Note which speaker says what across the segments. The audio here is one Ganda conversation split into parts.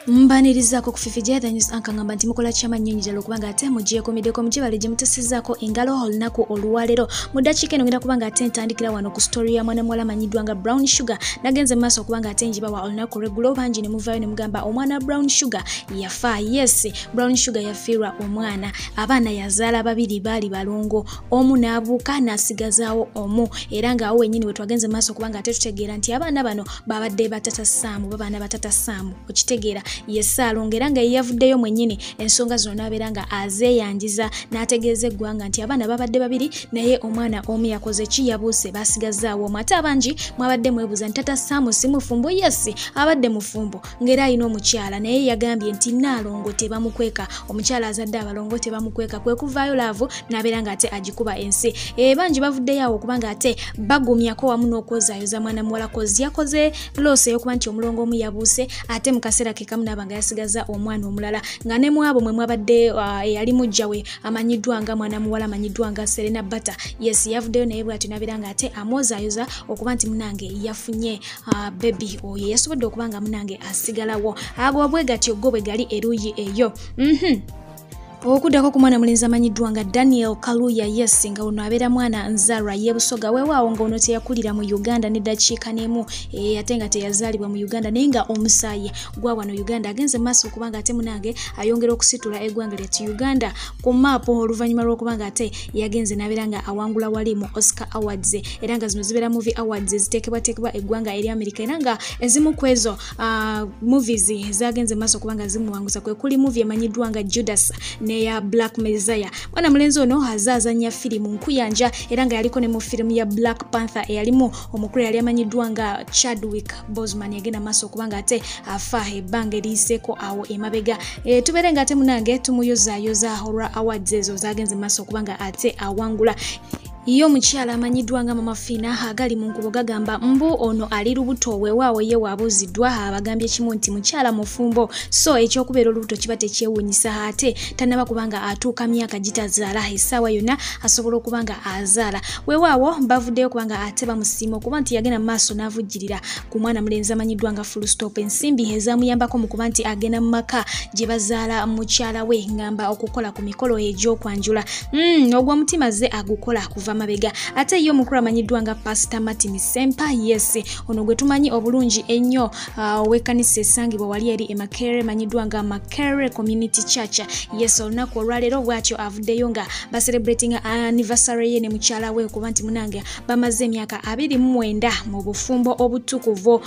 Speaker 1: Mbanirizaako kufifijja the news ankangamba nti mukola chama nnyonyi jalo kubanga ate mugiye komedeko mujibale gye mutasizaako engalo olunaku olwaleero mu dakiika eno ngenda kubanga ate ntandikira wano ku story ya mwana muwala amanyiddwa nga Brown Shugah nagenze mu maaso kubanga ate njibawa olunaku regulo bangi ne muvaayo ne mugamba omwana Brown Shugah yafa. Yes, Brown Shugah yafirwa omwana, abaana yazaala babiri baali balongo, omu n'abuuka n'asigazaawo omu, era ng'awo wennyini we twagenze mu maaso kubanga ate tutegeera nti abaana bano babadde batata Saamu, babaana batata Saamu okitegeera. Yes, alongera nga yavuddeyo mwennyini ensonga zino n'abeera nga azeeyanjiza n'ategeeza eggwanga nti abaana babadde babiri naye omwana omu yakoze ki, yabuuse basigazaawo omu. Ate abangi mwabadde mwebuuza nti tata Saamu si mufumbo. Yes, abadde mufumbo ng'era alina omukyala naye yagambye nti Naalongo tebamukweka, omukyala azadde abalongo tebamukweka, kwe kuvaayo laavu n'abeera nga ate agikuba ensi. Bangi bavuddeyo awo kubanga ate bagumyako wamu n'okwozaayoza mwana muwala kozi yakoze loose ey'okuba nti omulongo omu yabuuse ate mu kaseera ke kamu n'aba nga yasigaza omwana omulala, nga ne mu abo mwe mwabadde eyali mujja we amanyiddwa nga mwana muwala amanyiddwa nga Serena Bata. Yes, yavuddeyo naye bw'atyo n'abeera nga ate amwozaayoza okuba nti munange yafunye baby oyo yasobodde okuba nga munange asigalawo. Ago bwe gatyo go bwe gali eruyi eyo. Okuddako ku mwana mulenzi amanyiddwa nga Daniel Kaluya. Yes, nga ono abeera mwana nzaalwa y'e Busoga weewaawo nga ono teyakulira mu Uganda n'eddakiika n'emu, ate nga teyazaalibwa mu Uganda naye nga omusaayi gwa wano Uganda agenze mu maaso okubanga ate munange ayongera okusitula eggwanga ly'etu Uganda ku maapu oluvannyuma lw'okubanga ate yagenze n'abeera nga awangula wali mu Oscar Awards, era nga zino zibeera movie awards ziteekebwateekebwa eggwanga eri America, era nga ezimu ku ezo movies zagenze mu maaso okubanga zimuwanguza kwe kuli movie emanyiddwa nga Judas neya Black Messiah. Mwana mulenzi ono azaazanya firimu nkuyanja era nga yaliko ne mu firimu ya Black Panther eyalimu omukulu yali amanyiddwa nga Chadwick Boseman yagenda maaso okubanga ate afa ebbanga eriyiseeko awo emabega. Tubeere nga ate munange tumuyozaayoza olwa awards ezo zagenze maaso okubanga ate awangula. Iyo omukyala amanyiddwa nga Mama Fina agali mu nkubo gagamba mbu ono ali lubuto weewaawo ye waabuuziddwa abagambye kimu nti mukyala mufumbo, so ekyokubeera olubuto kiba tekyewuunyisa ate tannaba kubanga atuuka myaka gitazaala essaawa yonna asobola okubanga azaala. Weewaawo bavuddeyo kubanga ate bamusiima okuba nti yagenda mu maaso n'avujjirira ku mwana mulenzi amanyiddwa nga Full Stop, ensimbi ezamuyambako mu kuba nti agenda mu maka gye bazaala mukyala we ngamba okukola ku mikolo egy'okwanjula. Ogwo omutima ze agukola kuva mabega. Ate yo mukuru amanyiddwa nga Pastor Martin Sempa. Yes, ono gwe tumanyi obulungi ennyo w'ekkanisa esangibwa wali eri Makere manyiddwa nga Makere Community Church. Yes, olunaku olwaleero bw'atyo avuddeyo nga celebrating anniversary ye ne mukyala we okuba nti munange bamaze emyaka 29 mu bufumbo obutukuvu.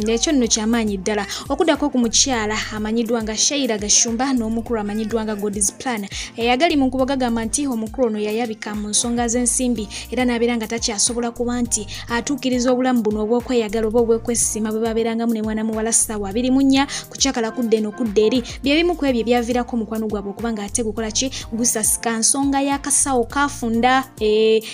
Speaker 1: Ekyo nno kyamaanyi ddala. Okuddako ku mukyala amanyiddwa nga Sheila Gashumba n'omukulu amanyiddwa nga God's Plan eyagali mu nkubo gagamba nti omukulu ono yayabika mu nsonga z'ensimbi era n'abeera nga takyasobola kuba nti atuukiriza obulamu buno obw'okweyagala oba obw'okwesima bwe babeerangamu ne mwana muwala ssaawa 24 kukyakala kudda eno kudda eri. Bye bimu ku ebyo byaviirako omukwano gwabwe okubanga ate gukola ki, gusasika nsonga y'akasawo kafunda.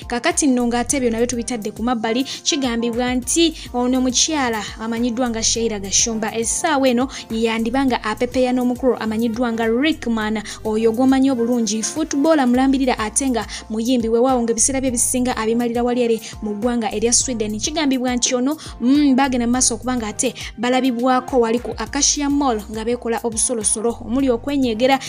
Speaker 1: Kakati nno ng'ate ebyo nabyo tubitadde ku mabbali, kigambibwa nti ono mukyala amanyiddwa nga Sheila Gashumba essaawa eno yandibanga apepeya n'omukulu amanyiddwa nga Rickman, oyo gw'omanyi obulungi football amulambirira ate nga muyimbi weewaawo ng'ebiseera bye bisinga abimalira wali eri mu ggwanga erya Sweden. Kigambibwa nti ono bagenda mu maaso okubanga ate balabibwako wali ku Acacia Mall nga beekola obusolosolo omuli okwenyegera.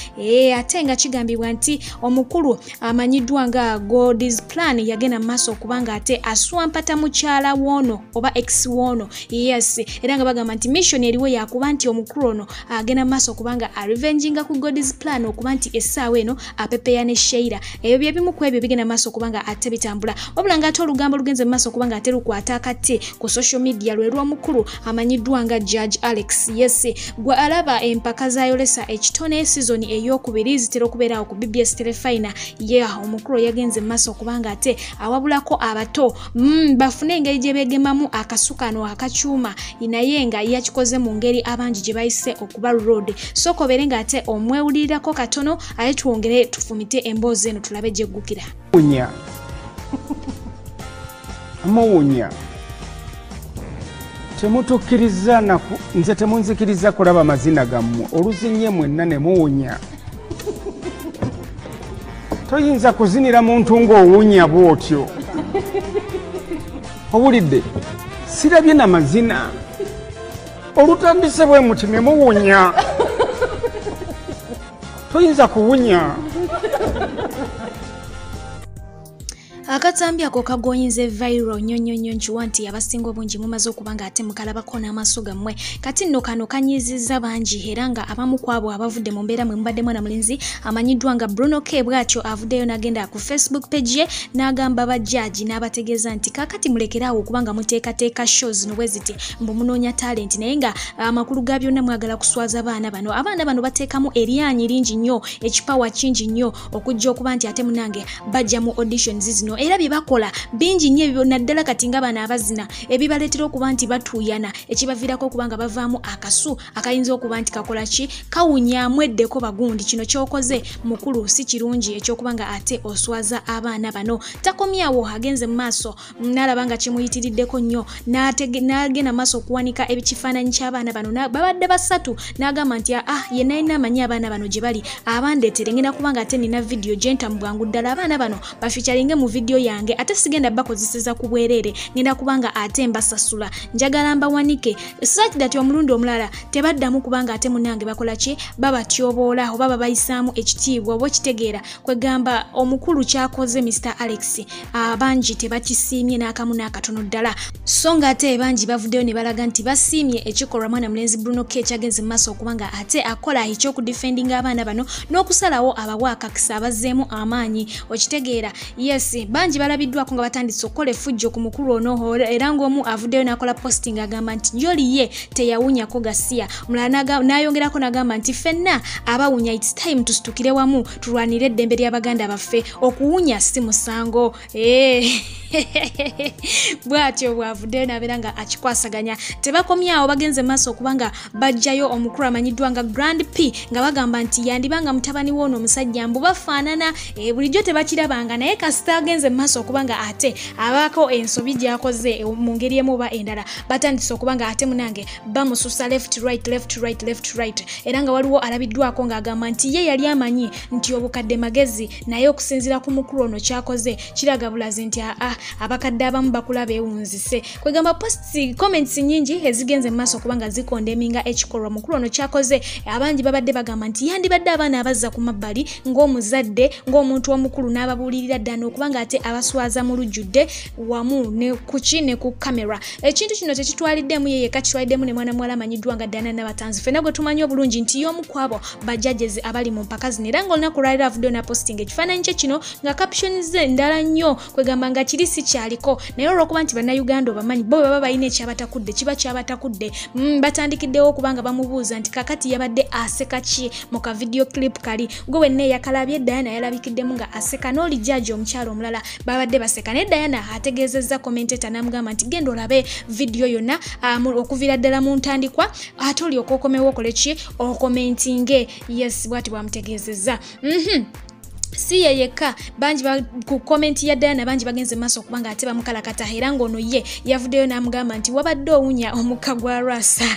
Speaker 1: Ate nga kigambibwa nti omukulu amanyiddwa nga God's Plan yagenda mu maaso okubanga ate aswampata mukyala woono oba ex woono. Yes, era nga bagamba nti mission eriwo yakuba nti omukulu ono agenda mu maaso okubanga arevenginga ku God's Plan okuba nti essaawa eno apepeya ne Sheila. Ebyo bye bimu ku ebyo bigenda mu maaso okubanga ate bitambula. Wabula nga ate olugambo lugenze mu maaso okubanga ate lukwata akati ku social media lwe lw'omukulu amanyiddwa nga Judge Alex. Yes, gwe alaba empaka za Yolesa Ekitone season ey'okubiri zitera okubeerawo ku BBS Telefina. Omukulu yagenze mu maaso okubanga ate awabulako abato bafune engeri gye beegemamu akasukano akakyuma naye nga yakikoze mu ngeri abangi gye bayise okuba road. So kobeere nga ate omwewulirirako katono ate twongere tufumite emboozi eno tulabe gye ggukira.
Speaker 2: Muwunya temutukkiriza nze temunzikiriza kulaba amazina gammwe oluzinye mwenna ne muwunya. Toyinza kuzinira muntu ng'owunya bw'otyo. owulidde sirabye n'amazina olutandise bwe muti ne muwunya toyinza kuwunya.
Speaker 1: Akatambi ako kagonyize viral nyonyonyo nchuwa nti abasinga obungi mumaze okuba nga ate mukalabako n'amaaso gammwe. Kati nno kano kanyizizza bangi era nga abamu kwabo abavudde mu mbeera mwe mubaddemu na mulinzi amanyiddwa nga Bruno K bw'atyo avuddeyo n'agenda ku Facebook page ye n'agamba bajjaji n'abategeeza nti kaakati mulekeraawo okuba nga muteekateeka shows no bwe ziti mbu munoonya talent naye nga amakulu ga byonna mwagala kuswaza abaana bano bateekamu eryanyi lingi nnyo ekipawa kingi nnyo okujja okuba nti ate munange bajja mu auditions zino era bye bakola bingi nnyo naddala kati nga bana abazina ebibaleetera okuba nti batuuyana ekibaviirako okuba nga bavaamu akasu akayinza okuba nti kakola ki kawunyaamu eddeko bagundi kino ky'okoze mukulu si kirungi ekyokuba nga ate oswaza abaana bano. Takomyawo agenze mu maaso n'alaba nga kimuyitiriddeko nnyo n'agenda maaso okuwanika ekifaananyi ky'abaana bano babadde basatu n'agamba nti ye nalina amanyi abaana bano gye bali abandeetere ngenda kuba nga ate nina vidiyo gye nta mu bwangu ddala abaana bano bafeaturinge mu vidiyo yange ate sigenda bakozeseza ku bwereere ngenda kubanga ate mbasasula njagala mbawanike such that omulundi omulala tebaddamu kubanga ate munange bakola ki babatyoboola oba babayisaamu ekitiibwa oba okitegeera kwegamba omukulu kyakoze Mr. Alex abangi tebakisiimye n'akamu n'akatono ddala so nga ate bangi bavuddeyo ne balaga nti basiimye ekikolwa mwana mulenzi Bruno K kyagenze mu maaso okubanga ate akola ekyokudefendinga abaana bano n'okusalawo abawa akakisa abazzeemu amaanyi okitegeera yes bangi balabiddwako nga batandise okukola effujjo ku mukulu ono era ng'omu avuddeyo n'akola posting agamba nti joli ye teyawunyako gasiya mulala n'ayongerako n'agamba nti ffenna abawunya it's time tusitukire wamu tulwanire eddembe ly'abaganda baffe okuwunya si musango bw'atyo bw'avuddeyo n'abeera nga akikwasaganya. Tebakomyawo bagenze maaso okubanga bajjayo omukulu amanyiddwa nga Grand P nga bagamba nti yandibanga mutabani w'ono omusajja mbu bafaanana bulijjo tebakirabanga naye kasita agenze maaso okubanga ate abaako ensobi gy'akoze mu ngeri emu oba endala batandise okubanga ate munange bamususa left right era nga waliwo alabiddwako ng'agamba nti ye yali amanyi nti obukadde magezi naye okusinziira ku mukulu ono kyakoze kiraga bulazi nti abakadde abamu bakula beewunzise kwegamba comments nyingi ezigenze mu maaso okubanga zikondeminga ekikolwa mukulu ono kyakoze abangi babadde bagamba nti yandibadde abaana abazza ku mabbali ng'omuzadde ng'omuntu omukulu n'ababuulirira ddala okubanga ate abaswaza mu lujjudde wamu ne kuki ne ku kamera ekintu kino tekitwaliddemu ye yekka kitwaliddemu ne mwana muwala amanyiddwa nga Dianah Nabatanzi ffenna gwe tumanyi obulungi nti y'omu kwabo bajjajezi abali mu mpaka zino era ng'olunaku lwaliro avuddeyo na posting ekifaananyi kye kino nga caption ze ndala nnyo kwegamba nga kiri si kyaliko naye olw'okuba nti bannayuganda obamanyi bo baba balina ekyabatakudde kiba kyabatakudde batandikiddewo okubanga bamubuuza nti kakati yabadde aseka ki mu ka video clip kali gwe wenna eyakalabye Dianah yalabikiddemu nga aseka n'oli jjajja omukyalo omulala babadde baseka naye Dianah ategeezezza commentator n'amugamba nti genda olabe video yonna okuviira ddala mu ntandikwa ate olyoka okomewo okole ki okomentinge yes bw'ati bwamutegeezezza si ye yekka bangi ku comment ya Dianah bangi bagenze maaso okubanga ate bamukalakata era ng'ono ye yavuddeyo n'amugamba nti wabadde owunya omukka gwa Rwasa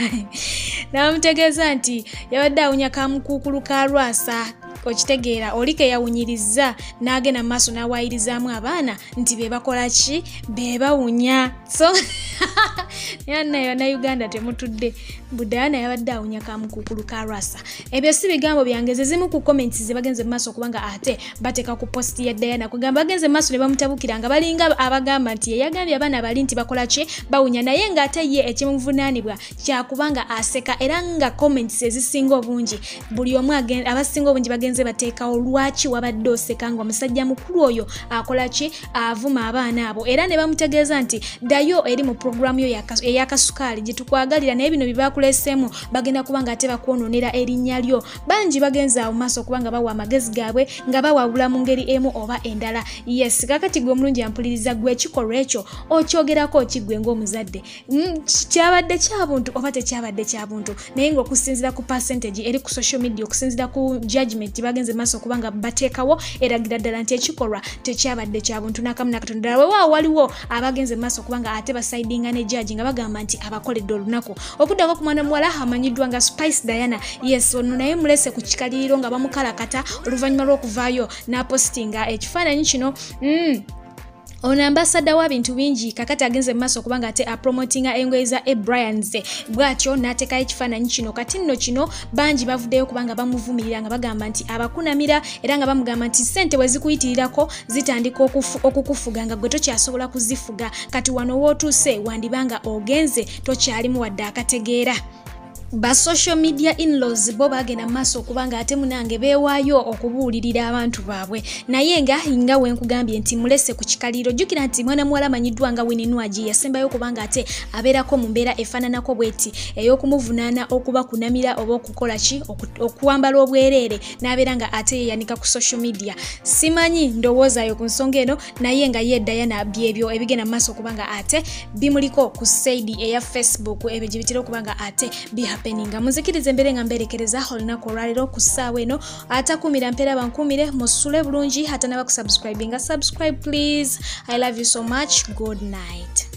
Speaker 1: n'amutegeeza nti yabadde awunya kamukuukulu ka Rwasa okitegeera oli ke yawunyiriza n'agenda mu maaso n'awayirizaamu abaana nti be bakola ki be bawunya so yonna Uganda temutudde Dianah yabadde awunya kamukuukulu ka Rwasa ebyo si bigambo byange zimu ku comments ze bagenze mu maaso okubanga ate bateeka ku post ya Dianah kugamba bagenze maaso ne bamutabukira nga balinga abagamba nti ye yagambye abaana bali nti bakola ki bawunya naye nga ate ye ekimuvunaanibwa kyakubanga aseka era nga comments ezisinga obungi buli omu abasinga obungi bagenze bateekawo lwaki wabadde oseka nga omusajja mukulu oyo akola ki avuma abaana abo era ne bamutegeeza nti ddayo eri mu programu yo ey'akasukaali gye tukwagalira naye bino byebakuleseemu bagenda kubanga ate bakwononera erinnya lyo bangi bagenze awo maaso okubanga bawa amagezi gaabwe nga bawabula mu ngeri emu oba endala yes kakati gwe omulungi ampuliriza gwe ekikolwa ekyo okyogerako okigwe ng'omuzadde kyabadde kyabuntu oba tekyabadde kyabuntu naye ng'okusinziira ku percentage eri ku social media okusinziira ku judgment bagenze maaso okubanga bateekawo eragira ddala nti ekikolwa tekyabadde kyabuntu n'akamu n'akatono ddala weewaawo waliwo abagenze maaso okubanga ate basaidinga ne judge nga bagamba nti abakoledde olunaku okuddako ku mwana muwala amanyiddwa nga Spice Dianah yes ono naye mulese ku kikaliriro nga bamukalakata oluvannyuma lw'okuvaayo n'apostinga ekifaananyi kino ono ambassador wa bintu bingi kakati agenze maso kubanga ate promotinga engoye za Brian's bwatyo nateka ekifaananyi kino kati nno kino bangi bavuddeyo kubanga bamuvumirira nga bagamba nti abakunamira era nga bamugamba nti sente we zikuyitirirako zitandika okukufuga nga gwe tokyasobola kuzifuga kati wano wootuuse wandibanga ogenze tokyalimu wadde akategeera. Ba social media in-laws bo bagenda maso kubanga ate munange beewaayo okubuulirira abantu baabwe naye nga wenkugambye nti mulese ku kikaliro jjukira nti mwana muwala amanyiddwa nga Wininwaji yasembayo kubanga ate abeerako mu mbeera efaananako bweti ey'okumuvunaana okuba kunamira oba okukola ki okuwambala obwereere n'abeera nga ate yeyanika ku social media. Simanyi ndowoozaayo ku nsonga eno naye nga ye Dianah byebyo ebigenda maso kubanga ate bimuliko ku saidi eya Facebook ebyo gye bitera okubanga ate happening. Muzikirize mbere nga mberekereza olunaku olwaleero ku ssaawa eno atakumira mpeera bankumire musule bulungi hata n'abakusubscribinga subscribe please. I love you so much. Good night.